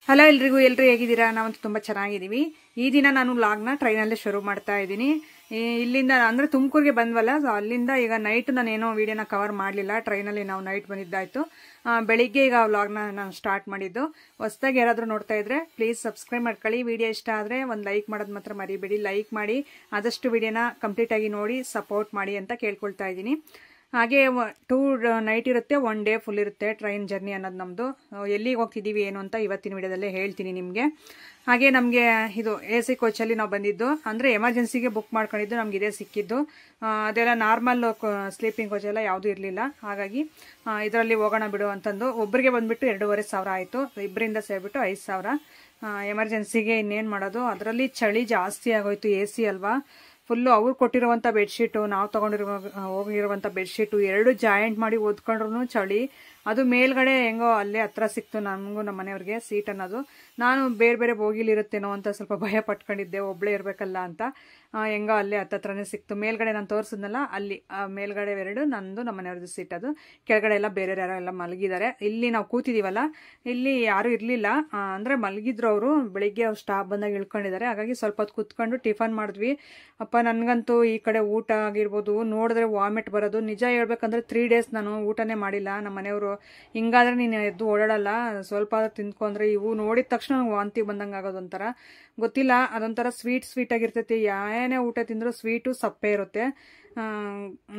Hello ಎಲ್ರಿಗೂ ಹೇಗಿದ್ದೀರಾ? ನಾವಂತೂ ತುಂಬ ಚೆನ್ನಾಗಿದ್ದೀವಿ. ಈ ದಿನ ನಾನು ವ್ಲಾಗ್ನ ಟ್ರೈನಲ್ಲೇ ಶುರು ಮಾಡ್ತಾ ಇದ್ದೀನಿ. ಇಲ್ಲಿಂದ ಅಂದರೆ ತುಮಕೂರಿಗೆ ಬಂದ್ವಲ್ಲ, ಸೊ ಅಲ್ಲಿಂದ ಈಗ ನೈಟ್ ನಾನೇನೋ ವೀಡಿಯೋನ ಕವರ್ ಮಾಡಲಿಲ್ಲ. ಟ್ರೈನಲ್ಲಿ ನಾವು ನೈಟ್ ಬಂದಿದ್ದಾಯಿತು. ಬೆಳಿಗ್ಗೆ ಈಗ ವ್ಲಾಗ್ನ ನಾನು ಸ್ಟಾರ್ಟ್ ಮಾಡಿದ್ದು. ಹೊಸದಾಗಿ ಯಾರಾದರೂ ನೋಡ್ತಾ ಇದ್ರೆ ಪ್ಲೀಸ್ ಸಬ್ಸ್ಕ್ರೈಬ್ ಮಾಡ್ಕೊಳ್ಳಿ. ವಿಡಿಯೋ ಇಷ್ಟ ಆದರೆ ಒಂದು ಲೈಕ್ ಮಾಡೋದು ಮಾತ್ರ ಮರಿಬೇಡಿ. ಲೈಕ್ ಮಾಡಿ, ಆದಷ್ಟು ವಿಡಿಯೋನ ಕಂಪ್ಲೀಟಾಗಿ ನೋಡಿ ಸಪೋರ್ಟ್ ಮಾಡಿ ಅಂತ ಕೇಳ್ಕೊಳ್ತಾ ಇದ್ದೀನಿ. ಹಾಗೆ 2 ನೈಟ್ ಇರುತ್ತೆ, 1 ಡೇ ಫುಲ್ ಇರುತ್ತೆ ಟ್ರೈನ್ ಜರ್ನಿ ಅನ್ನೋದು ನಮ್ಮದು. ಎಲ್ಲಿಗೆ ಹೋಗ್ತಿದ್ದೀವಿ ಏನು ಅಂತ ಇವತ್ತಿನ ವಿಡಿಯೋದಲ್ಲೇ ಹೇಳ್ತೀನಿ ನಿಮಗೆ. ಹಾಗೆ ನಮಗೆ ಇದು AC ಕೋಚಲ್ಲಿ ನಾವು ಬಂದಿದ್ದು, ಅಂದರೆ ಎಮರ್ಜೆನ್ಸಿಗೆ ಬುಕ್ ಮಾಡ್ಕೊಂಡಿದ್ದು. ನಮ್ಗೆ ಇದೇ ಸಿಕ್ಕಿದ್ದು. ಅದೆಲ್ಲ ನಾರ್ಮಲ್ ಸ್ಲೀಪಿಂಗ್ ಕೋಚ್ ಎಲ್ಲ ಯಾವುದೂ ಇರಲಿಲ್ಲ. ಹಾಗಾಗಿ ಇದರಲ್ಲಿ ಹೋಗೋಣ ಬಿಡು ಅಂತಂದು ಒಬ್ಬರಿಗೆ ಬಂದುಬಿಟ್ಟು 2,500 ಆಯಿತು. ಇಬ್ಬರಿಂದ ಸೇರಿಬಿಟ್ಟು 5,000. ಎಮರ್ಜೆನ್ಸಿಗೆ ಇನ್ನೇನು ಮಾಡೋದು. ಅದರಲ್ಲಿ ಚಳಿ ಜಾಸ್ತಿ ಆಗೋಯ್ತು. AC ಅಲ್ವಾ, ಫುಲ್ಲು ಅವ್ರು ಕೊಟ್ಟಿರುವಂಥ ಬೆಡ್ಶೀಟು, ನಾವು ಹೋಗಿರುವಂಥ ಬೆಡ್ಶೀಟು 2 ಜಾಯಿಂಟ್ ಮಾಡಿ ಓದ್ಕೊಂಡ್ರು ಚಳಿ. ಅದು ಮೇಲ್ಗಡೆ ಹೆಂಗೋ ಅಲ್ಲೇ ಹತ್ರ ಸಿಕ್ತು ನಮಗೂ, ನಮ್ಮ ಮನೆಯವ್ರಿಗೆ ಸೀಟ್ ಅನ್ನೋದು. ನಾನು ಬೇರೆ ಬೇರೆ ಬೋಗಿಲಿರುತ್ತೇನೋ ಅಂತ ಸ್ವಲ್ಪ ಭಯ ಪಟ್ಕೊಂಡಿದ್ದೆ, ಒಬ್ಬಳೇ ಇರಬೇಕಲ್ಲ ಅಂತ. ಹೆಂಗೋ ಅಲ್ಲೇ ಹತ್ತತ್ರನೇ ಸಿಕ್ತು. ಮೇಲ್ಗಡೆ ನಾನು ತೋರಿಸಿದ್ನಲ್ಲ ಅಲ್ಲಿ ಮೇಲ್ಗಡೆ 2, ನಂದು ನಮ್ಮ ಮನೆಯವ್ರದ್ದು ಸೀಟ್. ಅದು ಕೆಳಗಡೆ ಎಲ್ಲ ಬೇರೆ ಯಾರೋ ಎಲ್ಲ ಮಲಗಿದ್ದಾರೆ. ಇಲ್ಲಿ ನಾವು ಕೂತಿದ್ದೀವಲ್ಲ, ಇಲ್ಲಿ ಯಾರೂ ಇರಲಿಲ್ಲ. ಅಂದರೆ ಮಲಗಿದ್ರು ಅವರು. ಬೆಳಿಗ್ಗೆ ಅವ್ರು ಸ್ಟಾಪ್ ಬಂದಾಗ ಇಳ್ಕೊಂಡಿದ್ದಾರೆ. ಹಾಗಾಗಿ ಸ್ವಲ್ಪ ಹೊತ್ತು ಕೂತ್ಕೊಂಡು ಟಿಫನ್ ಮಾಡಿದ್ವಿ. ಅಪ್ಪ ನನಗಂತೂ ಈ ಕಡೆ ಊಟ ಆಗಿರ್ಬೋದು ನೋಡಿದ್ರೆ ವಾಮಿಟ್ ಬರೋದು. ನಿಜ ಹೇಳ್ಬೇಕಂದ್ರೆ 3 ಡೇಸ್ ನಾನು ಊಟನೇ ಮಾಡಿಲ್ಲ. ನಮ್ಮ ಮನೆಯವರು ಹಿಂಗಾದ್ರೆ ನೀನು ಎದ್ದು ಓಡಾಡಲ್ಲ, ಸ್ವಲ್ಪ ತಿಂದ್ಕೊಂಡ್ರೆ ಇವು ನೋಡಿದ ತಕ್ಷಣ ನಂಗೆ ವಾಂತಿ ಬಂದಂಗೆ ಆಗೋದು. ಒಂಥರ ಗೊತ್ತಿಲ್ಲ, ಅದೊಂಥರ ಸ್ವೀಟ್ ಆಗಿರ್ತೈತಿ. ಏನೇ ಊಟ ತಿಂದರೂ ಸ್ವೀಟು ಸಪ್ಪೆ ಇರುತ್ತೆ.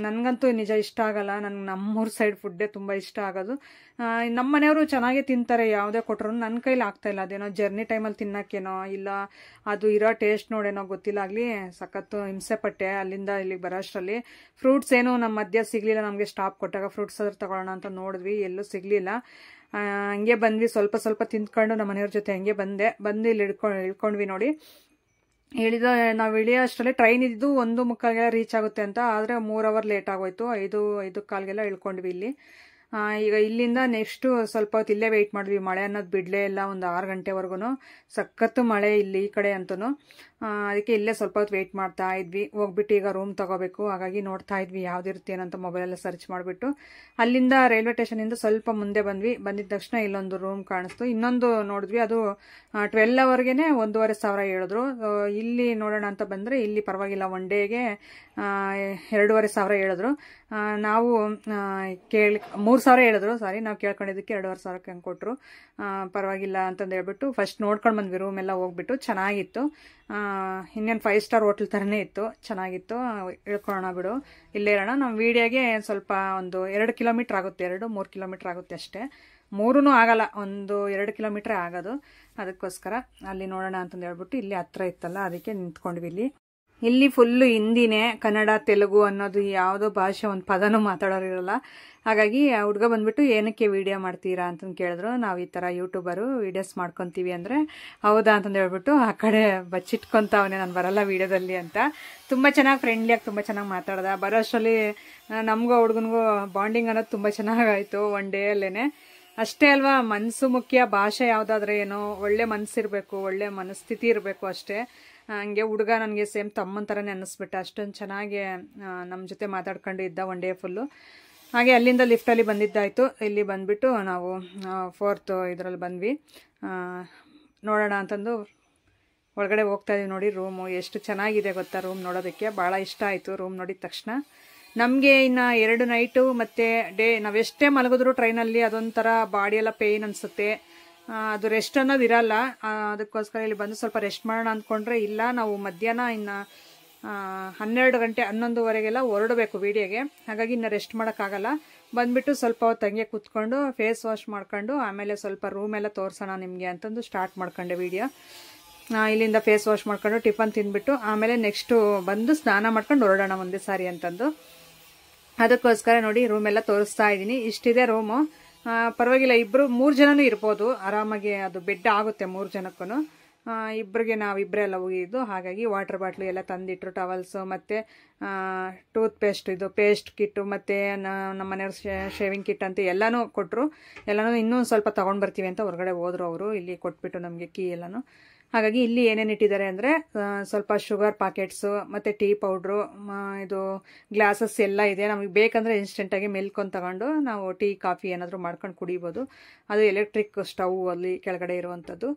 ನನಗಂತೂ ನಿಜ ಇಷ್ಟ ಆಗಲ್ಲ. ನನಗೆ ನಮ್ಮೂರ ಸೈಡ್ ಫುಡ್ಡೇ ತುಂಬ ಇಷ್ಟ ಆಗೋದು. ನಮ್ಮ ಮನೆಯವರು ಚೆನ್ನಾಗೇ ತಿಂತಾರೆ, ಯಾವುದೇ ಕೊಟ್ಟರು. ನನ್ನ ಕೈಲಿ ಆಗ್ತಾಯಿಲ್ಲ. ಅದೇನೋ ಜರ್ನಿ ಟೈಮಲ್ಲಿ ತಿನ್ನೋಕ್ಕೇನೋ ಇಲ್ಲ ಅದು ಇರೋ ಟೇಸ್ಟ್ ನೋಡೇನೋ ಗೊತ್ತಿಲ್ಲ. ಆಗಲಿ ಸಖತ್ತು ಹಿಂಸೆ ಪಟ್ಟೆ ಅಲ್ಲಿಂದ ಇಲ್ಲಿಗೆ ಬರೋ ಅಷ್ಟರಲ್ಲಿ. ಫ್ರೂಟ್ಸ್ ಏನು ನಮ್ಮ ಮಧ್ಯ ಸಿಗಲಿಲ್ಲ. ನಮಗೆ ಸ್ಟಾಪ್ ಕೊಟ್ಟಾಗ ಫ್ರೂಟ್ಸ್ ಆದ್ರೂ ತಗೊಳ್ಳೋಣ ಅಂತ ನೋಡಿದ್ವಿ, ಎಲ್ಲೂ ಸಿಗಲಿಲ್ಲ. ಹಂಗೆ ಬಂದ್ವಿ, ಸ್ವಲ್ಪ ತಿಂದ್ಕೊಂಡು ನಮ್ಮ ಮನೆಯವ್ರ ಜೊತೆ ಹಂಗೆ ಬಂದು ಇಲ್ಲಿ ಇಳ್ಕೊಂಡ್ವಿ ನೋಡಿ. ನಾವು ಇಳಿಯೋ ಅಷ್ಟರಲ್ಲಿ ಟ್ರೈನ್ ಇದ್ದು 1:45 ರೀಚ್ ಆಗುತ್ತೆ ಅಂತ. ಆದರೆ 3 ಅವರ್ ಲೇಟ್ ಆಗೋಯ್ತು. 5:15 ಇಳ್ಕೊಂಡ್ವಿ ಇಲ್ಲಿ. ಈಗ ಇಲ್ಲಿಂದ ನೆಕ್ಸ್ಟು ಸ್ವಲ್ಪ ಹೊತ್ತು ಇಲ್ಲೇ ವೆಯ್ಟ್ ಮಾಡಿದ್ವಿ. ಮಳೆ ಅನ್ನೋದು ಬಿಡಲೇ ಇಲ್ಲ. ಒಂದು 6 ಗಂಟೆವರೆಗೂ ಸಖತ್ತು ಮಳೆ ಇಲ್ಲಿ ಈ ಕಡೆ ಅಂತೂ. ಅದಕ್ಕೆ ಇಲ್ಲೇ ಸ್ವಲ್ಪ ಹೊತ್ತು ವೆಯ್ಟ್ ಮಾಡ್ತಾ ಇದ್ವಿ. ಹೋಗ್ಬಿಟ್ಟು ಈಗ ರೂಮ್ ತಗೋಬೇಕು. ಹಾಗಾಗಿ ನೋಡ್ತಾ ಇದ್ವಿ ಯಾವುದಿರುತ್ತೇನಂತ ಮೊಬೈಲೆಲ್ಲ ಸರ್ಚ್ ಮಾಡಿಬಿಟ್ಟು. ಅಲ್ಲಿಂದ ರೈಲ್ವೆ ಸ್ಟೇಷನಿಂದ ಸ್ವಲ್ಪ ಮುಂದೆ ಬಂದಿದ್ದ ತಕ್ಷಣ ಇಲ್ಲೊಂದು ರೂಮ್ ಕಾಣಿಸ್ತು. ಇನ್ನೊಂದು ನೋಡಿದ್ವಿ, ಅದು 12 ಅವರ್ಗೆ 1,500 ಹೇಳಿದ್ರು. ಇಲ್ಲಿ ನೋಡೋಣ ಅಂತ ಬಂದರೆ ಇಲ್ಲಿ ಪರವಾಗಿಲ್ಲ, 1 ಡೇಗೆ 2,500 ಹೇಳಿದ್ರು. ನಾವು 3,000 ಹೇಳಿದ್ರು. ಸಾರಿ, ನಾವು ಕೇಳ್ಕೊಂಡಿದ್ದಕ್ಕೆ 2,500 ಹಂಗೆ ಕೊಟ್ಟರು. ಪರವಾಗಿಲ್ಲ ಅಂತಂದು ಹೇಳ್ಬಿಟ್ಟು ಫಸ್ಟ್ ನೋಡ್ಕೊಂಡು ಬಂದ್ವಿ. ರೂಮ್ ಎಲ್ಲ ಹೋಗ್ಬಿಟ್ಟು ಚೆನ್ನಾಗಿತ್ತು. ಇನ್ನೇನು 5 ಸ್ಟಾರ್ ಹೋಟ್ಲ್ ಥರನೇ ಇತ್ತು, ಚೆನ್ನಾಗಿತ್ತು. ಇಳ್ಕೊಳ್ಳೋಣ ಬಿಡು, ಇಲ್ಲೇ ಇರೋಣ. ನಮ್ಮ ವೀಡಿಯೋಗೆ ಸ್ವಲ್ಪ ಒಂದು 2 ಕಿಲೋಮೀಟ್ರ್ ಆಗುತ್ತೆ, 2-3 ಕಿಲೋಮೀಟ್ರ್ ಆಗುತ್ತೆ ಅಷ್ಟೇ. 3 ಆಗಲ್ಲ, 1-2 ಕಿಲೋಮೀಟ್ರೇ ಆಗೋದು. ಅದಕ್ಕೋಸ್ಕರ ಅಲ್ಲಿ ನೋಡೋಣ ಅಂತಂದು ಹೇಳ್ಬಿಟ್ಟು ಇಲ್ಲಿ ಹತ್ರ ಇತ್ತಲ್ಲ, ಅದಕ್ಕೆ ನಿಂತ್ಕೊಂಡ್ವಿ. ಇಲ್ಲಿ ಫುಲ್ಲು ಹಿಂದಿನೇ, ಕನ್ನಡ ತೆಲುಗು ಅನ್ನೋದು ಯಾವುದೋ ಭಾಷೆ ಒಂದು ಪದನೂ ಮಾತಾಡೋರಿರಲ್ಲ. ಹಾಗಾಗಿ ಹುಡುಗ ಬಂದ್ಬಿಟ್ಟು ಏನಕ್ಕೆ ವೀಡಿಯೋ ಮಾಡ್ತೀರಾ ಅಂತಂದು ಕೇಳಿದ್ರು. ನಾವು ಈ ಥರ ಯೂಟ್ಯೂಬರು ವೀಡಿಯೋಸ್ ಮಾಡ್ಕೊತೀವಿ ಅಂದರೆ ಹೌದಾ ಅಂತಂದು ಹೇಳ್ಬಿಟ್ಟು ಆ ಕಡೆ ಬಚ್ಚಿಟ್ಕೊತಾವನೆ, ನಾನು ಬರಲ್ಲ ವೀಡಿಯೋದಲ್ಲಿ ಅಂತ. ತುಂಬ ಚೆನ್ನಾಗಿ ಫ್ರೆಂಡ್ಲಿಯಾಗಿ ತುಂಬ ಚೆನ್ನಾಗಿ ಮಾತಾಡ್ದ. ಬರೋ ಅಷ್ಟರಲ್ಲಿ ನಮಗೂ ಹುಡುಗನಿಗೂ ಬಾಂಡಿಂಗ್ ಅನ್ನೋದು ತುಂಬ ಚೆನ್ನಾಗಾಯಿತು 1 ಡೇ ಅಲ್ಲೇ. ಅಷ್ಟೇ ಅಲ್ವಾ, ಮನಸ್ಸು ಮುಖ್ಯ, ಭಾಷೆ ಯಾವುದಾದ್ರೆ ಏನೋ ಒಳ್ಳೆ ಮನಸ್ಸಿರಬೇಕು, ಒಳ್ಳೆ ಮನಸ್ಥಿತಿ ಇರಬೇಕು ಅಷ್ಟೇ. ಹಂಗೆ ಹುಡುಗ ನನಗೆ ಸೇಮ್ ತಮ್ಮನ ಥರನೇ ಅನ್ನಿಸ್ಬಿಟ್ಟ. ಅಷ್ಟೊಂದು ಚೆನ್ನಾಗಿ ನಮ್ಮ ಜೊತೆ ಮಾತಾಡ್ಕೊಂಡು ಇದ್ದ 1 ಡೇ ಫುಲ್ಲು. ಹಾಗೆ ಅಲ್ಲಿಂದ ಲಿಫ್ಟಲ್ಲಿ ಬಂದಿದ್ದಾಯಿತು. ಇಲ್ಲಿ ಬಂದುಬಿಟ್ಟು ನಾವು 4th ಇದರಲ್ಲಿ ಬಂದ್ವಿ. ನೋಡೋಣ ಅಂತಂದು ಒಳಗಡೆ ಹೋಗ್ತಾ ಇದೀವಿ. ನೋಡಿ ರೂಮು ಎಷ್ಟು ಚೆನ್ನಾಗಿದೆ ಗೊತ್ತಾ. ರೂಮ್ ನೋಡೋದಕ್ಕೆ ಭಾಳ ಇಷ್ಟ ಆಯಿತು. ರೂಮ್ ನೋಡಿದ ತಕ್ಷಣ ನಮಗೆ ಇನ್ನು 2 ನೈಟು ಮತ್ತು ಡೇ ನಾವೆಷ್ಟೇ ಮಲಗಿದ್ರು ಟ್ರೈನಲ್ಲಿ ಅದೊಂಥರ ಬಾಡಿಯೆಲ್ಲ ಪೇಯ್ನ್ ಅನಿಸುತ್ತೆ. ಅದು ರೆಸ್ಟ್ ಅನ್ನೋದು ಇರಲ್ಲ. ಅದಕ್ಕೋಸ್ಕರ ಇಲ್ಲಿ ಬಂದು ಸ್ವಲ್ಪ ರೆಸ್ಟ್ ಮಾಡೋಣ ಅಂದ್ಕೊಂಡ್ರೆ ಇಲ್ಲ, ನಾವು ಮಧ್ಯಾಹ್ನ ಇನ್ನು 12 ಗಂಟೆ 11:15 ಹೊರಡಬೇಕು ವೀಡಿಯೋಗೆ. ಹಾಗಾಗಿ ಇನ್ನು ರೆಸ್ಟ್ ಮಾಡೋಕ್ಕಾಗಲ್ಲ. ಬಂದುಬಿಟ್ಟು ಸ್ವಲ್ಪ ಹೊತ್ತು ಹಂಗೆ ಕೂತ್ಕೊಂಡು ಫೇಸ್ ವಾಶ್ ಮಾಡ್ಕೊಂಡು ಆಮೇಲೆ ಸ್ವಲ್ಪ ರೂಮೆಲ್ಲ ತೋರಿಸೋಣ ನಿಮಗೆ ಅಂತಂದು ಸ್ಟಾರ್ಟ್ ಮಾಡ್ಕೊಂಡೆ ವೀಡಿಯೋ. ಇಲ್ಲಿಂದ ಫೇಸ್ ವಾಶ್ ಮಾಡ್ಕೊಂಡು ಟಿಫನ್ ತಿಂದ್ಬಿಟ್ಟು ಆಮೇಲೆ ನೆಕ್ಸ್ಟು ಬಂದು ಸ್ನಾನ ಮಾಡ್ಕೊಂಡು ಹೊರಡೋಣ ಒಂದೇ ಸಾರಿ ಅಂತಂದು. ಅದಕ್ಕೋಸ್ಕರ ನೋಡಿ ರೂಮೆಲ್ಲ ತೋರಿಸ್ತಾ ಇದ್ದೀನಿ. ಇಷ್ಟಿದೆ ರೂಮು. ಪರವಾಗಿಲ್ಲ, 3 ಜನನೂ ಇರ್ಬೋದು ಆರಾಮಾಗಿ. ಅದು ಬೆಡ್ ಆಗುತ್ತೆ 3 ಜನಕ್ಕೂ. ಇಬ್ಬರಿಗೆ ನಾವಿಬ್ಬರೇ ಎಲ್ಲ ಹೋಗಿದ್ದು. ಹಾಗಾಗಿ ವಾಟರ್ ಬಾಟ್ಲು ಎಲ್ಲ ತಂದಿಟ್ರು, ಟವಲ್ಸು ಮತ್ತು ಟೂತ್ ಪೇಸ್ಟ್, ಇದು ಪೇಸ್ಟ್ ಕಿಟ್ಟು, ಮತ್ತು ನಮ್ಮ ಮನೆಯವ್ರ ಶೇವಿಂಗ್ ಕಿಟ್ ಅಂತ ಎಲ್ಲನೂ ಕೊಟ್ಟರು. ಎಲ್ಲನೂ ಇನ್ನೂ ಸ್ವಲ್ಪ ತೊಗೊಂಡು ಬರ್ತೀವಿ ಅಂತ ಹೊರಗಡೆ ಹೋದರು ಅವರು. ಇಲ್ಲಿ ಕೊಟ್ಬಿಟ್ಟು ನಮಗೆ ಕೀ ಎಲ್ಲನೂ. ಹಾಗಾಗಿ ಇಲ್ಲಿ ಏನೇನು ಇಟ್ಟಿದ್ದಾರೆ ಅಂದರೆ ಸ್ವಲ್ಪ ಶುಗರ್ ಪಾಕೆಟ್ಸು ಮತ್ತು ಟೀ ಪೌಡ್ರು, ಇದು ಗ್ಲಾಸಸ್ ಎಲ್ಲ ಇದೆ. ನಮಗೆ ಬೇಕಂದರೆ ಇನ್ಸ್ಟೆಂಟಾಗಿ ಮಿಲ್ಕ್ ಒಂದು ತಗೊಂಡು ನಾವು ಟೀ ಕಾಫಿ ಏನಾದರೂ ಮಾಡ್ಕೊಂಡು ಕುಡಿಬೋದು. ಅದು ಎಲೆಕ್ಟ್ರಿಕ್ ಸ್ಟವ್ ಅಲ್ಲಿ ಕೆಳಗಡೆ ಇರುವಂಥದ್ದು.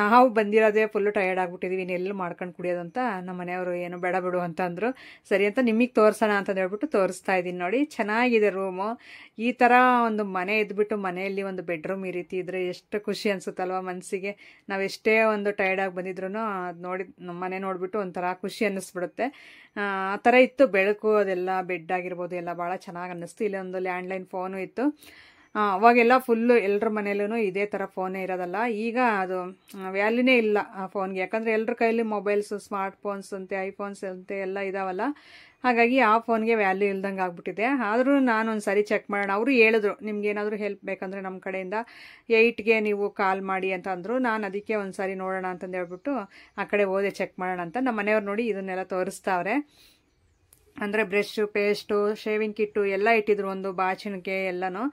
ನಾವು ಬಂದಿರೋದೇ ಫುಲ್ಲು ಟಯರ್ಡ್ ಆಗಿಬಿಟ್ಟಿದ್ದೀವಿ, ಇನ್ನೆಲ್ಲೂ ಮಾಡ್ಕೊಂಡು ಕುಡಿಯೋದು ಅಂತ ನಮ್ಮ ಮನೆಯವರು ಏನು ಬೇಡ ಬಿಡು ಅಂತ ಅಂದರು. ಸರಿ ಅಂತ ನಿಮಗೆ ತೋರಿಸೋಣ ಅಂತ ಹೇಳ್ಬಿಟ್ಟು ತೋರಿಸ್ತಾ ಇದ್ದೀನಿ. ನೋಡಿ, ಚೆನ್ನಾಗಿದೆ ರೂಮು. ಈ ಥರ ಒಂದು ಮನೆ ಇದ್ಬಿಟ್ಟು ಮನೆಯಲ್ಲಿ ಒಂದು ಬೆಡ್ರೂಮ್ ಈ ರೀತಿ ಇದ್ದರೆ ಎಷ್ಟು ಖುಷಿ ಅನಿಸುತ್ತಲ್ವ ಮನಸ್ಸಿಗೆ. ನಾವೆಷ್ಟೇ ಒಂದು ಟೈರ್ಡಾಗಿ ಬಂದಿದ್ರು ಅದು ನೋಡಿ, ನಮ್ಮ ಮನೆ ನೋಡಿಬಿಟ್ಟು ಒಂಥರ ಖುಷಿ ಅನ್ನಿಸ್ಬಿಡುತ್ತೆ. ಆ ಥರ ಇತ್ತು. ಬೆಳಕು ಅದೆಲ್ಲ, ಬೆಡ್ ಆಗಿರ್ಬೋದು ಎಲ್ಲ ಭಾಳ ಚೆನ್ನಾಗಿ ಅನ್ನಿಸ್ತು. ಇಲ್ಲಿ ಒಂದು ಲ್ಯಾಂಡ್ಲೈನ್ ಫೋನು ಇತ್ತು. ಅವಾಗೆಲ್ಲ ಫುಲ್ಲು ಎಲ್ಲರ ಮನೇಲೂ ಇದೇ ಥರ ಫೋನೇ ಇರೋದಲ್ಲ. ಈಗ ಅದು ವ್ಯಾಲ್ಯೂನೇ ಇಲ್ಲ ಆ ಫೋನ್ಗೆ, ಯಾಕಂದರೆ ಎಲ್ಲರ ಕೈಯಲ್ಲಿ ಮೊಬೈಲ್ಸು, ಸ್ಮಾರ್ಟ್ ಫೋನ್ಸ್ ಅಂತೆ, ಐಫೋನ್ಸ್ ಅಂತೆ ಎಲ್ಲ ಇದಾವಲ್ಲ. ಹಾಗಾಗಿ ಆ ಫೋನ್ಗೆ ವ್ಯಾಲ್ಯೂ ಇಲ್ದಂಗೆ ಆಗ್ಬಿಟ್ಟಿದೆ. ಆದರೂ ನಾನು ಒಂದು ಸಾರಿ ಚೆಕ್ ಮಾಡೋಣ. ಅವರು ಹೇಳಿದ್ರು ನಿಮ್ಗೇನಾದರೂ ಹೆಲ್ಪ್ ಬೇಕಂದರೆ ನಮ್ಮ ಕಡೆಯಿಂದ 8ಗೆ ನೀವು ಕಾಲ್ ಮಾಡಿ ಅಂತ ಅಂದರು. ನಾನು ಅದಕ್ಕೆ ಒಂದು ಸಾರಿ ನೋಡೋಣ ಅಂತಂದು ಹೇಳ್ಬಿಟ್ಟು ಆ ಕಡೆ ಹೋದೆ ಚೆಕ್ ಮಾಡೋಣ ಅಂತ. ನಮ್ಮ ಮನೆಯವ್ರು ನೋಡಿ ಇದನ್ನೆಲ್ಲ ತೋರಿಸ್ತಾವ್ರೆ. ಅಂದರೆ ಬ್ರಷು, ಪೇಸ್ಟು, ಶೇವಿಂಗ್ ಕಿಟ್ಟು ಎಲ್ಲ ಇಟ್ಟಿದ್ರು, ಒಂದು ಬಾಚಿಣಿಕೆ ಎಲ್ಲನೂ.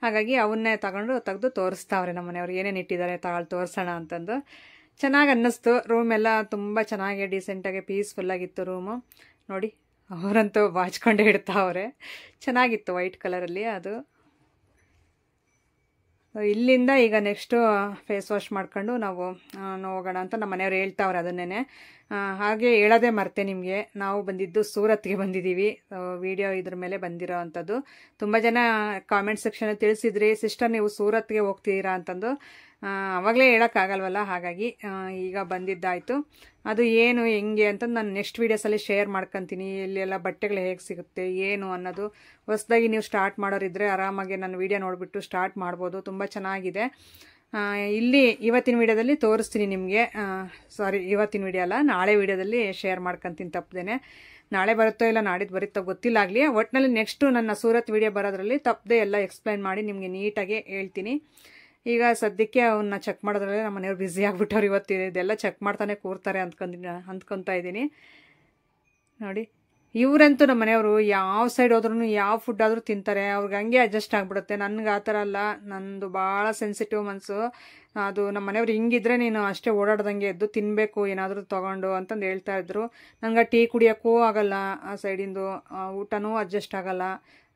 ಹಾಗಾಗಿ ಅವನ್ನೇ ತೆಗೆದು ತೋರಿಸ್ತಾವ್ರೆ ನಮ್ಮ ಮನೆಯವ್ರು ಏನೇನು ಇಟ್ಟಿದ್ದಾರೆ ತೋರಿಸೋಣ ಅಂತಂದು. ಚೆನ್ನಾಗಿ ಅನ್ನಿಸ್ತು. ರೂಮ್ ಎಲ್ಲ ತುಂಬ ಚೆನ್ನಾಗಿ ಡೀಸೆಂಟಾಗಿ ಪೀಸ್ಫುಲ್ಲಾಗಿತ್ತು ರೂಮು. ನೋಡಿ, ಅವರಂತೂ ಬಾಚ್ಕೊಂಡೇ ಇಡ್ತಾವ್ರೆ. ಚೆನ್ನಾಗಿತ್ತು ವೈಟ್ ಕಲರಲ್ಲಿ ಅದು. ಇಲ್ಲಿಂದ ಈಗ ನೆಕ್ಸ್ಟು ಫೇಸ್ ವಾಶ್ ಮಾಡ್ಕೊಂಡು ನಾವು ಹೋಗೋಣ ಅಂತ ನಮ್ಮ ಮನೆಯವ್ರು ಹೇಳ್ತಾವ್ರೆ ಅದನ್ನೇ. ಹಾಗೆ ಹೇಳೋದೇ ಮರ್ತೆ ನಿಮಗೆ, ನಾವು ಬಂದಿದ್ದು ಸೂರತ್ಗೆ ಬಂದಿದ್ದೀವಿ. ವಿಡಿಯೋ ಇದ್ರ ಮೇಲೆ ಬಂದಿರೋ ಅಂಥದ್ದು. ತುಂಬ ಜನ ಕಾಮೆಂಟ್ ಸೆಕ್ಷನಲ್ಲಿ ತಿಳಿಸಿದ್ರಿ, ಸಿಸ್ಟರ್ ನೀವು ಸೂರತ್ಗೆ ಹೋಗ್ತೀರಾ ಅಂತಂದು. ಆವಾಗಲೇ ಹೇಳೋಕ್ಕಾಗಲ್ವಲ್ಲ, ಹಾಗಾಗಿ ಈಗ ಬಂದಿದ್ದಾಯಿತು. ಅದು ಏನು ಹೆಂಗೆ ಅಂತ ನಾನು ನೆಕ್ಸ್ಟ್ ವೀಡಿಯೋಸಲ್ಲಿ ಶೇರ್ ಮಾಡ್ಕೊತೀನಿ. ಇಲ್ಲೆಲ್ಲ ಬಟ್ಟೆಗಳು ಹೇಗೆ ಸಿಗುತ್ತೆ ಏನು ಅನ್ನೋದು. ಹೊಸದಾಗಿ ನೀವು ಸ್ಟಾರ್ಟ್ ಮಾಡೋರಿದ್ದರೆ ಆರಾಮಾಗಿ ನನ್ನ ವೀಡಿಯೋ ನೋಡಿಬಿಟ್ಟು ಸ್ಟಾರ್ಟ್ ಮಾಡ್ಬೋದು. ತುಂಬ ಚೆನ್ನಾಗಿದೆ. ಇಲ್ಲಿ ಇವತ್ತಿನ ವೀಡಿಯೋದಲ್ಲಿ ತೋರಿಸ್ತೀನಿ ನಿಮಗೆ. ಇವತ್ತಿನ ವೀಡಿಯೋ ಅಲ್ಲ, ನಾಳೆ ವೀಡಿಯೋದಲ್ಲಿ ಶೇರ್ ಮಾಡ್ಕೊತೀನಿ ತಪ್ಪದೇನೆ. ನಾಳೆ ಬರುತ್ತೋ ಇಲ್ಲ ನಾಡಿದ್ದು ಬರುತ್ತೋ ಗೊತ್ತಿಲ್ಲ ಆಗಲಿ. ಒಟ್ಟಿನಲ್ಲಿ ನೆಕ್ಸ್ಟು ನನ್ನ ಸೂರತ್ ವೀಡಿಯೋ ಬರೋದ್ರಲ್ಲಿ ತಪ್ಪದೆ ಎಲ್ಲ ಎಕ್ಸ್ಪ್ಲೈನ್ ಮಾಡಿ ನಿಮಗೆ ನೀಟಾಗಿ ಹೇಳ್ತೀನಿ. ಈಗ ಸದ್ಯಕ್ಕೆ ಅವನ್ನ ಚೆಕ್ ಮಾಡೋದ್ರಲ್ಲೇ ನಮ್ಮ ಮನೆಯವ್ರು ಬ್ಯುಸಿ ಆಗಿಬಿಟ್ಟವ್ರು. ಇವತ್ತು ಇದೆಲ್ಲ ಚೆಕ್ ಮಾಡ್ತಾನೆ ಕೂರ್ತಾರೆ ಅಂದ್ಕೊತಾ ಇದ್ದೀನಿ. ನೋಡಿ, ಇವರಂತೂ ನಮ್ಮ ಮನೆಯವರು ಯಾವ ಸೈಡ್ ಹೋದ್ರೂ ಯಾವ ಫುಡ್ ಆದರೂ ತಿಂತಾರೆ. ಅವ್ರಿಗೆ ಹಂಗೆ ಅಡ್ಜಸ್ಟ್ ಆಗಿಬಿಡುತ್ತೆ. ನನಗೆ ಆ ಥರ ಅಲ್ಲ, ನಂದು ಭಾಳ ಸೆನ್ಸಿಟಿವ್ ಮನಸ್ಸು. ಅದು ನಮ್ಮ ಮನೆಯವ್ರು ಹಿಂಗಿದ್ರೆ ನೀನು ಅಷ್ಟೇ ಓಡಾಡ್ದಂಗೆ ಎದ್ದು ತಿನ್ನಬೇಕು ಏನಾದರೂ ತೊಗೊಂಡು ಅಂತಂದು ಹೇಳ್ತಾಯಿದ್ರು. ನಂಗೆ ಟೀ ಕುಡಿಯೋಕ್ಕೂ ಆಗಲ್ಲ, ಆ ಸೈಡಿಂದು ಊಟನೂ ಅಡ್ಜಸ್ಟ್ ಆಗಲ್ಲ.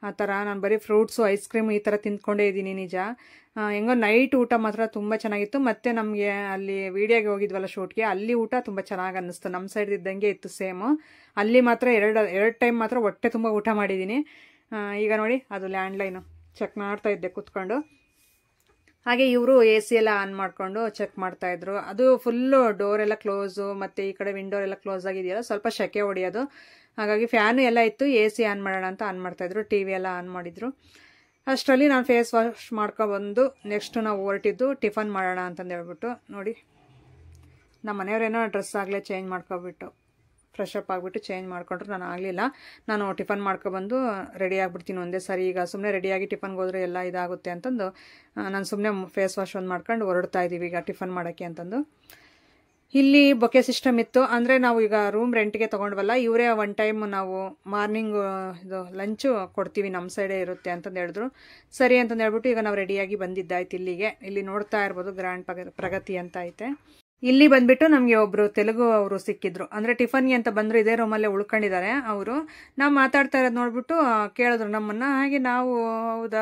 ಆ ಥರ ನಾನು ಬರೀ ಫ್ರೂಟ್ಸು, ಐಸ್ ಕ್ರೀಮ್ ಈ ಥರ ತಿಂದ್ಕೊಂಡೇ ಇದ್ದೀನಿ ನಿಜ. ಹೆಂಗೋ ನೈಟ್ ಊಟ ಮಾತ್ರ ತುಂಬ ಚೆನ್ನಾಗಿತ್ತು. ಮತ್ತು ನಮಗೆ ಅಲ್ಲಿ ವೀಡಿಯೋಗೆ ಹೋಗಿದ್ವಲ್ಲ ಶೂಟ್ಗೆ, ಅಲ್ಲಿ ಊಟ ತುಂಬ ಚೆನ್ನಾಗಿ ಅನ್ನಿಸ್ತು. ನಮ್ಮ ಸೈಡ್ ಇದ್ದಂಗೆ ಇತ್ತು ಸೇಮು. ಅಲ್ಲಿ ಮಾತ್ರ ಎರಡು ಟೈಮ್ ಮಾತ್ರ ಹೊಟ್ಟೆ ತುಂಬ ಊಟ ಮಾಡಿದ್ದೀನಿ. ಈಗ ನೋಡಿ, ಅದು ಲ್ಯಾಂಡ್ಲೈನು ಚೆಕ್ ಮಾಡ್ತಾ ಇದ್ದೆ ಕೂತ್ಕೊಂಡು. ಹಾಗೆ ಇವರು AC ಎಲ್ಲ ಆನ್ ಮಾಡಿಕೊಂಡು ಚೆಕ್ ಮಾಡ್ತಾಯಿದ್ರು. ಅದು ಫುಲ್ಲು ಡೋರೆಲ್ಲ ಕ್ಲೋಸು, ಮತ್ತು ಈ ಕಡೆ ವಿಂಡೋರೆಲ್ಲ ಕ್ಲೋಸ್ ಆಗಿದೆಯಲ್ಲ, ಸ್ವಲ್ಪ ಸೆಕೆ ಹೊಡೆಯೋದು. ಹಾಗಾಗಿ ಫ್ಯಾನು ಎಲ್ಲ ಇತ್ತು. AC ಆನ್ ಮಾಡೋಣ ಅಂತ ಆನ್ ಮಾಡ್ತಾಯಿದ್ರು. TV ಎಲ್ಲ ಆನ್ ಮಾಡಿದ್ರು. ಅಷ್ಟರಲ್ಲಿ ನಾನು ಫೇಸ್ ವಾಶ್ ಮಾಡ್ಕೊಬಂದು ನೆಕ್ಸ್ಟು ನಾವು ಹೊರಟಿದ್ದು ಟಿಫನ್ ಮಾಡೋಣ ಅಂತಂದು ಹೇಳ್ಬಿಟ್ಟು. ನೋಡಿ, ನಮ್ಮ ಮನೆಯವರೇನೋ ಡ್ರೆಸ್ ಆಗಲೇ ಚೇಂಜ್ ಮಾಡ್ಕೊಬಿಟ್ಟು ಫ್ರೆಶ್ ಅಪ್ ಆಗಿಬಿಟ್ಟು ಚೇಂಜ್ ಮಾಡ್ಕೊಂಡ್ರು. ನಾನು ಆಗಲಿಲ್ಲ. ನಾನು ಟಿಫನ್ ಮಾಡ್ಕೊಬಂದು ರೆಡಿ ಆಗಿಬಿಡ್ತೀನಿ ಒಂದೇ ಸಾರಿ. ಈಗ ಸುಮ್ಮನೆ ರೆಡಿಯಾಗಿ ಟಿಫನ್ಗೆ ಹೋದರೆ ಎಲ್ಲ ಇದಾಗುತ್ತೆ ಅಂತಂದು ನಾನು ಸುಮ್ಮನೆ ಫೇಸ್ ವಾಶ್ ಒಂದು ಮಾಡ್ಕೊಂಡು ಹೊರಡ್ತಾ ಇದ್ದೀವಿ ಈಗ ಟಿಫನ್ ಮಾಡೋಕ್ಕೆ ಅಂತಂದು. ಇಲ್ಲಿ ಬೊಕೆ ಸಿಸ್ಟಮ್ ಇತ್ತು. ಅಂದರೆ ನಾವು ಈಗ ರೂಮ್ ರೆಂಟ್ಗೆ ತೊಗೊಂಡ್ವಲ್ಲ, ಇವರೇ ಒನ್ ಟೈಮ್ ನಾವು ಮಾರ್ನಿಂಗ್ ಇದು ಲಂಚು ಕೊಡ್ತೀವಿ, ನಮ್ಮ ಸೈಡೇ ಇರುತ್ತೆ ಅಂತಂದು ಹೇಳಿದ್ರು. ಸರಿ ಅಂತಂದು ಹೇಳ್ಬಿಟ್ಟು ಈಗ ನಾವು ರೆಡಿಯಾಗಿ ಬಂದಿದ್ದಾಯ್ತು ಇಲ್ಲಿಗೆ. ಇಲ್ಲಿ ನೋಡ್ತಾ ಇರ್ಬೋದು ಗ್ರ್ಯಾಂಡ್ ಪ್ರಗತಿ ಅಂತ ಐತೆ. ಇಲ್ಲಿ ಬಂದ್ಬಿಟ್ಟು ನಮಗೆ ಒಬ್ರು ತೆಲುಗು ಅವರು ಸಿಕ್ಕಿದ್ರು. ಅಂದರೆ ಟಿಫನ್ಗೆ ಅಂತ ಬಂದರು. ಇದೇ ರೂಮಲ್ಲೇ ಉಳ್ಕೊಂಡಿದ್ದಾರೆ ಅವರು. ನಾವು ಮಾತಾಡ್ತಾ ಇರೋದು ನೋಡ್ಬಿಟ್ಟು ಕೇಳಿದ್ರು ನಮ್ಮನ್ನು. ಹಾಗೆ ನಾವು ಹೌದಾ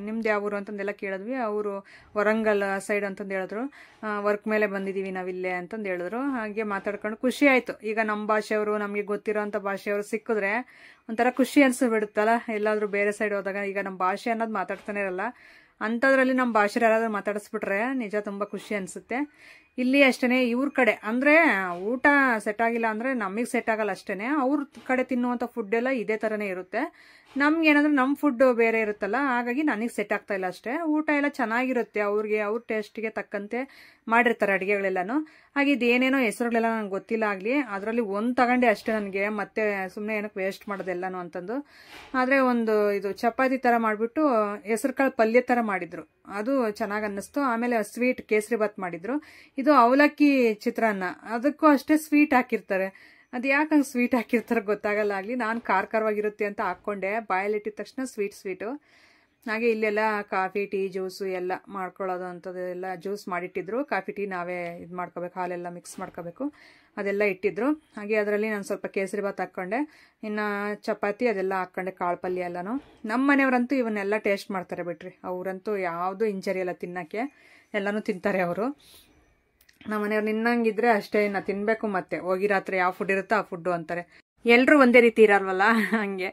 ನಿಮ್ದು ಯಾವ ಊರು ಅಂತಂದೆಲ್ಲ ಕೇಳಿದ್ವಿ. ಅವರು ವರಂಗಲ್ ಸೈಡ್ ಅಂತಂದು ಹೇಳಿದ್ರು. ವರ್ಕ್ ಮೇಲೆ ಬಂದಿದ್ದೀವಿ ನಾವಿಲ್ಲೇ ಅಂತಂದು ಹೇಳಿದ್ರು. ಹಾಗೆ ಮಾತಾಡ್ಕೊಂಡು ಖುಷಿ ಆಯಿತು. ಈಗ ನಮ್ಮ ಭಾಷೆಯವರು, ನಮಗೆ ಗೊತ್ತಿರೋ ಅಂಥ ಭಾಷೆಯವರು ಸಿಕ್ಕಿದ್ರೆ ಒಂಥರ ಖುಷಿ ಅನಿಸ್ಬಿಡುತ್ತಲ್ಲ. ಎಲ್ಲಾದರೂ ಬೇರೆ ಸೈಡ್ ಹೋದಾಗ ಈಗ ನಮ್ಮ ಭಾಷೆ ಅನ್ನೋದು ಮಾತಾಡ್ತಾನೆ ಇರಲ್ಲ. ಅಂಥದ್ರಲ್ಲಿ ನಮ್ಮ ಭಾಷೆ ಯಾರಾದರೂ ಮಾತಾಡಿಸ್ಬಿಟ್ರೆ ನಿಜ ತುಂಬ ಖುಷಿ ಅನಿಸುತ್ತೆ. ಇಲ್ಲಿ ಅಷ್ಟೇ ಇವ್ರ ಕಡೆ ಅಂದರೆ ಊಟ ಸೆಟ್ ಆಗಿಲ್ಲ ಅಂದರೆ ನಮಗೆ ಸೆಟ್ ಆಗಲ್ಲ ಅಷ್ಟೇ. ಅವ್ರ ಕಡೆ ತಿನ್ನುವಂಥ ಫುಡ್ಡೆಲ್ಲ ಇದೇ ಥರನೇ ಇರುತ್ತೆ. ನಮ್ಗೇನಂದ್ರೆ ನಮ್ಮ ಫುಡ್ಡು ಬೇರೆ ಇರುತ್ತಲ್ಲ, ಹಾಗಾಗಿ ನನಗೆ ಸೆಟ್ ಆಗ್ತಾ ಇಲ್ಲ ಅಷ್ಟೇ. ಊಟ ಎಲ್ಲ ಚೆನ್ನಾಗಿರುತ್ತೆ. ಅವ್ರ ಟೇಸ್ಟಿಗೆ ತಕ್ಕಂತೆ ಮಾಡಿರ್ತಾರೆ ಅಡುಗೆಗಳೆಲ್ಲನೂ. ಹಾಗೆ ಇದೇನೇನೋ ಹೆಸರುಗಳೆಲ್ಲ ನನಗೆ ಗೊತ್ತಿಲ್ಲ ಆಗಲಿ. ಅದರಲ್ಲಿ ಒಂದು ತಗೊಂಡೆ ಅಷ್ಟೇ ನನಗೆ. ಮತ್ತೆ ಸುಮ್ಮನೆ ಏನಕ್ಕೆ ವೇಸ್ಟ್ ಮಾಡೋದೆಲ್ಲನೂ ಅಂತಂದು. ಆದರೆ ಒಂದು ಇದು ಚಪಾತಿ ಥರ ಮಾಡಿಬಿಟ್ಟು ಹೆಸರು ಕಾಳು ಪಲ್ಯ ಥರ ಮಾಡಿದರು. ಅದು ಚೆನ್ನಾಗಿ ಅನ್ನಿಸ್ತು. ಆಮೇಲೆ ಸ್ವೀಟ್ ಕೇಸರಿ ಬಾತ್ ಮಾಡಿದರು. ಇದು ಅವಲಕ್ಕಿ ಚಿತ್ರಾನ್ನ, ಅದಕ್ಕೂ ಅಷ್ಟೇ ಸ್ವೀಟ್ ಹಾಕಿರ್ತಾರೆ. ಅದು ಯಾಕೆ ಹಂಗೆ ಸ್ವೀಟ್ ಹಾಕಿರ್ತಾರೆ ಗೊತ್ತಾಗಲ್ಲ ಆಗಲಿ. ನಾನು ಖಾರವಾಗಿರುತ್ತೆ ಅಂತ ಹಾಕ್ಕೊಂಡೆ, ಬಾಯಲ್ಲಿಟ್ಟಿದ ತಕ್ಷಣ ಸ್ವೀಟು. ಹಾಗೆ ಇಲ್ಲೆಲ್ಲ ಕಾಫಿ ಟೀ ಜ್ಯೂಸು ಎಲ್ಲ ಮಾಡ್ಕೊಳ್ಳೋದು ಅಂಥದ್ದೆಲ್ಲ ಜ್ಯೂಸ್ ಮಾಡಿಟ್ಟಿದ್ರು. ಕಾಫಿ ಟೀ ನಾವೇ ಇದು ಮಾಡ್ಕೋಬೇಕು, ಹಾಲೆಲ್ಲ ಮಿಕ್ಸ್ ಮಾಡ್ಕೋಬೇಕು, ಅದೆಲ್ಲ ಇಟ್ಟಿದ್ರು. ಹಾಗೆ ಅದರಲ್ಲಿ ನಾನು ಸ್ವಲ್ಪ ಕೇಸರಿ ಭಾತ್ ಹಾಕ್ಕೊಂಡೆ, ಇನ್ನು ಚಪಾತಿ ಅದೆಲ್ಲ ಹಾಕ್ಕೊಂಡೆ, ಕಾಳು ಪಲ್ಯ ಎಲ್ಲನೂ. ನಮ್ಮ ಮನೆಯವರಂತೂ ಇವನ್ನೆಲ್ಲ ಟೇಸ್ಟ್ ಮಾಡ್ತಾರೆ ಬಿಟ್ರಿ, ಅವರಂತೂ ಯಾವುದೂ ಇಂಜರಿ ಎಲ್ಲ ತಿನ್ನೋಕ್ಕೆ, ಎಲ್ಲನೂ ತಿಂತಾರೆ ಅವರು. ನಮ್ಮ ಮನೆಯವ್ರು ನಿನ್ನಂಗಿದ್ರೆ ಅಷ್ಟೇ, ಇನ್ನು ತಿನ್ನಬೇಕು, ಮತ್ತೆ ಹೋಗಿ ರಾತ್ರಿ ಯಾವ ಫುಡ್ ಇರುತ್ತೋ ಆ ಫುಡ್ಡು ಅಂತಾರೆ. ಎಲ್ಲರೂ ಒಂದೇ ರೀತಿ ಇರಲ್ವಲ್ಲ, ಹಂಗೆ.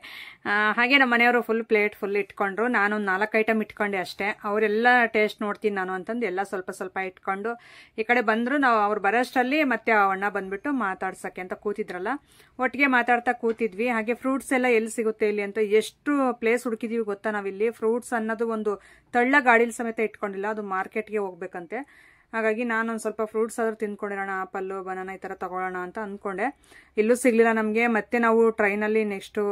ಹಾಗೆ ನಮ್ಮ ಮನೆಯವರು ಫುಲ್ ಪ್ಲೇಟ್ ಫುಲ್ ಇಟ್ಕೊಂಡ್ರು. ನಾನು 4 ಐಟಮ್ ಇಟ್ಕೊಂಡೆ ಅಷ್ಟೇ. ಅವರೆಲ್ಲ ಟೇಸ್ಟ್ ನೋಡ್ತೀನಿ ನಾನು ಅಂತಂದು ಎಲ್ಲ ಸ್ವಲ್ಪ ಸ್ವಲ್ಪ ಇಟ್ಕೊಂಡು ಈ ಕಡೆ ಬಂದರು. ನಾವು ಅವ್ರು ಬರೋಷ್ಟರಲ್ಲಿ ಮತ್ತೆ ಆ ಅಣ್ಣ ಬಂದ್ಬಿಟ್ಟು ಮಾತಾಡ್ಸೋಕ್ಕೆ ಅಂತ ಕೂತಿದ್ರಲ್ಲ, ಒಟ್ಟಿಗೆ ಮಾತಾಡ್ತಾ ಕೂತಿದ್ವಿ. ಹಾಗೆ ಫ್ರೂಟ್ಸ್ ಎಲ್ಲ ಎಲ್ಲಿ ಸಿಗುತ್ತೆ ಇಲ್ಲಿ ಅಂತ ಎಷ್ಟು ಪ್ಲೇಸ್ ಹುಡುಕಿದೀವಿ ಗೊತ್ತಾ ನಾವಿಲ್ಲಿ. ಫ್ರೂಟ್ಸ್ ಅನ್ನೋದು ಒಂದು ತಳ್ಳ ಗಾಡೀಲಿ ಸಮೇತ ಇಟ್ಕೊಂಡಿಲ್ಲ, ಅದು ಮಾರ್ಕೆಟ್ಗೆ ಹೋಗ್ಬೇಕಂತೆ. ಹಾಗಾಗಿ ನಾನೊಂದು ಸ್ವಲ್ಪ ಫ್ರೂಟ್ಸ್ ಆದ್ರೂ ತಿಂದ್ಕೊಂಡಿರೋಣ, ಆಪಲ್ಲು ಬನಾನಾ ಈ ಥರ ತಗೊಳ್ಳೋಣ ಅಂತ ಅಂದ್ಕೊಂಡೆ. ಇಲ್ಲೂ ಸಿಗಲಿಲ್ಲ ನಮಗೆ. ಮತ್ತೆ ನಾವು ಟ್ರೈನಲ್ಲಿ ನೆಕ್ಸ್ಟು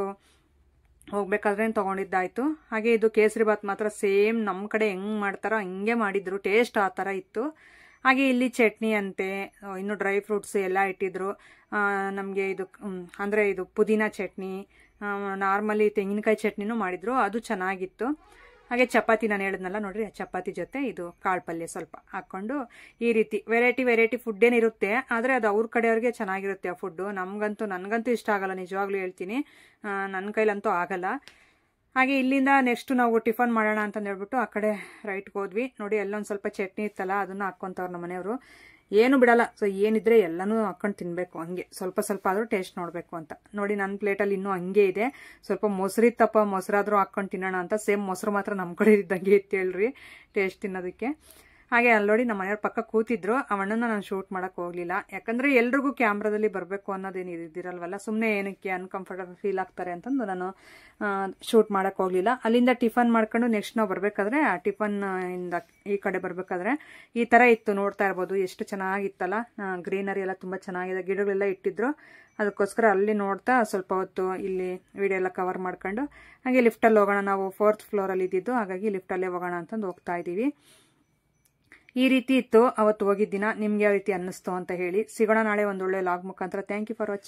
ಹೋಗ್ಬೇಕಾದ್ರೆ ತೊಗೊಂಡಿದ್ದಾಯಿತು. ಹಾಗೆ ಇದು ಕೇಸರಿ ಭಾತ್ ಮಾತ್ರ ಸೇಮ್ ನಮ್ಮ ಕಡೆ ಹೆಂಗೆ ಮಾಡ್ತಾರೋ ಹಂಗೆ ಮಾಡಿದ್ರು, ಟೇಸ್ಟ್ ಆ ಥರ ಇತ್ತು. ಹಾಗೆ ಇಲ್ಲಿ ಚಟ್ನಿ ಅಂತೆ, ಇನ್ನು ಡ್ರೈ ಫ್ರೂಟ್ಸ್ ಎಲ್ಲ ಇಟ್ಟಿದ್ರು. ನಮಗೆ ಇದು ಅಂದರೆ ಇದು ಪುದೀನ ಚಟ್ನಿ, ನಾರ್ಮಲಿ ತೆಂಗಿನಕಾಯಿ ಚಟ್ನಿನೂ ಮಾಡಿದ್ರು, ಅದು ಚೆನ್ನಾಗಿತ್ತು. ಹಾಗೆ ಚಪಾತಿ ನಾನು ಹೇಳಿದ್ನಲ್ಲ ನೋಡ್ರಿ, ಆ ಚಪಾತಿ ಜೊತೆ ಇದು ಕಾಳು ಪಲ್ಯ ಸ್ವಲ್ಪ ಹಾಕ್ಕೊಂಡು ಈ ರೀತಿ ವೆರೈಟಿ ಫುಡ್ ಏನಿರುತ್ತೆ, ಆದರೆ ಅದು ಅವ್ರ ಕಡೆಯವ್ರಿಗೆ ಚೆನ್ನಾಗಿರುತ್ತೆ ಆ ಫುಡ್ಡು. ನನಗಂತೂ ಇಷ್ಟ ಆಗಲ್ಲ, ನಿಜವಾಗ್ಲೂ ಹೇಳ್ತೀನಿ, ನನ್ನ ಕೈಲಂತೂ ಆಗಲ್ಲ. ಹಾಗೆ ಇಲ್ಲಿಂದ ನೆಕ್ಸ್ಟ್ ನಾವು ಟಿಫನ್ ಮಾಡೋಣ ಅಂತಂದು ಹೇಳ್ಬಿಟ್ಟು ಆ ಕಡೆ ರೈಟ್ಗೆ ಹೋದ್ವಿ. ನೋಡಿ ಅಲ್ಲೊಂದು ಸ್ವಲ್ಪ ಚಟ್ನಿ ಇತ್ತಲ್ಲ, ಅದನ್ನು ಹಾಕ್ಕೊಂತವ್ರು ನಮ್ಮ ಮನೆಯವರು. ಏನು ಬಿಡಲ್ಲ, ಸೊ ಏನಿದ್ರೆ ಎಲ್ಲನೂ ಹಾಕ್ಕೊಂಡು ತಿನ್ನಬೇಕು, ಹಂಗೆ ಸ್ವಲ್ಪ ಆದರೂ ಟೇಸ್ಟ್ ನೋಡಬೇಕು ಅಂತ. ನೋಡಿ ನನ್ನ ಪ್ಲೇಟಲ್ಲಿ ಇನ್ನೂ ಹಂಗೆ ಇದೆ, ಸ್ವಲ್ಪ ಮೊಸರಿತ್ತಪ್ಪ, ಮೊಸರಾದರೂ ಹಾಕ್ಕೊಂಡು ತಿನ್ನೋಣ ಅಂತ. ಸೇಮ್ ಮೊಸರು ಮಾತ್ರ ನಮ್ಮ ಕಡೆ ಇದ್ದಂಗೆ ಇತ್ತು ಹೇಳ್ರಿ ಟೇಸ್ಟ್ ತಿನ್ನೋದಕ್ಕೆ. ಹಾಗೆ ಅಲ್ಲಿ ನೋಡಿ ನಮ್ಮ ಮನೆಯವ್ರ ಪಕ್ಕ ಕೂತಿದ್ರು, ಅವಣ್ಣನ ನಾನು ಶೂಟ್ ಮಾಡೋಕ್ಕೆ ಹೋಗಲಿಲ್ಲ, ಯಾಕಂದರೆ ಎಲ್ರಿಗೂ ಕ್ಯಾಮ್ರಾದಲ್ಲಿ ಬರಬೇಕು ಅನ್ನೋದೇನು ಇದಿರಲ್ವಲ್ಲ, ಸುಮ್ಮನೆ ಏನಕ್ಕೆ ಅನ್ಕಂಫರ್ಟಬಲ್ ಫೀಲ್ ಆಗ್ತಾರೆ ಅಂತಂದು ನಾನು ಶೂಟ್ ಮಾಡೋಕ್ಕೆ ಹೋಗಲಿಲ್ಲ. ಅಲ್ಲಿಂದ ಟಿಫನ್ ಮಾಡ್ಕೊಂಡು ನೆಕ್ಸ್ಟ್ ನಾವು ಬರಬೇಕಾದ್ರೆ ಆ ಟಿಫನ್ ಇಂದ ಈ ಕಡೆ ಬರಬೇಕಾದ್ರೆ ಈ ಥರ ಇತ್ತು, ನೋಡ್ತಾ ಇರ್ಬೋದು ಎಷ್ಟು ಚೆನ್ನಾಗಿತ್ತಲ್ಲ. ಗ್ರೀನರಿ ಎಲ್ಲ ತುಂಬ ಚೆನ್ನಾಗಿದೆ, ಗಿಡಗಳೆಲ್ಲ ಇಟ್ಟಿದ್ರು. ಅದಕ್ಕೋಸ್ಕರ ಅಲ್ಲಿ ನೋಡ್ತಾ ಸ್ವಲ್ಪ ಹೊತ್ತು ಇಲ್ಲಿ ವಿಡಿಯೋ ಎಲ್ಲ ಕವರ್ ಮಾಡ್ಕೊಂಡು ಹಾಗೆ ಲಿಫ್ಟಲ್ಲಿ ಹೋಗೋಣ. ನಾವು 4th ಫ್ಲೋರಲ್ಲಿ ಇದ್ದಿದ್ದು, ಹಾಗಾಗಿ ಲಿಫ್ಟಲ್ಲೇ ಹೋಗೋಣ ಅಂತಂದು ಹೋಗ್ತಾ ಇದ್ದೀವಿ. ಈ ರೀತಿ ಇತ್ತು ಅವತ್ತು ಹೋಗಿದ್ದ ದಿನ. ನಿಮ್ಗೆ ಯಾವ ರೀತಿ ಅನ್ನಿಸ್ತು ಅಂತ ಹೇಳಿ. ಸಿಗೋಣ ನಾಳೆ ಒಂದೊಳ್ಳೆ ಲಾಗ್ ಮುಖಾಂತರ. Thank you for watching.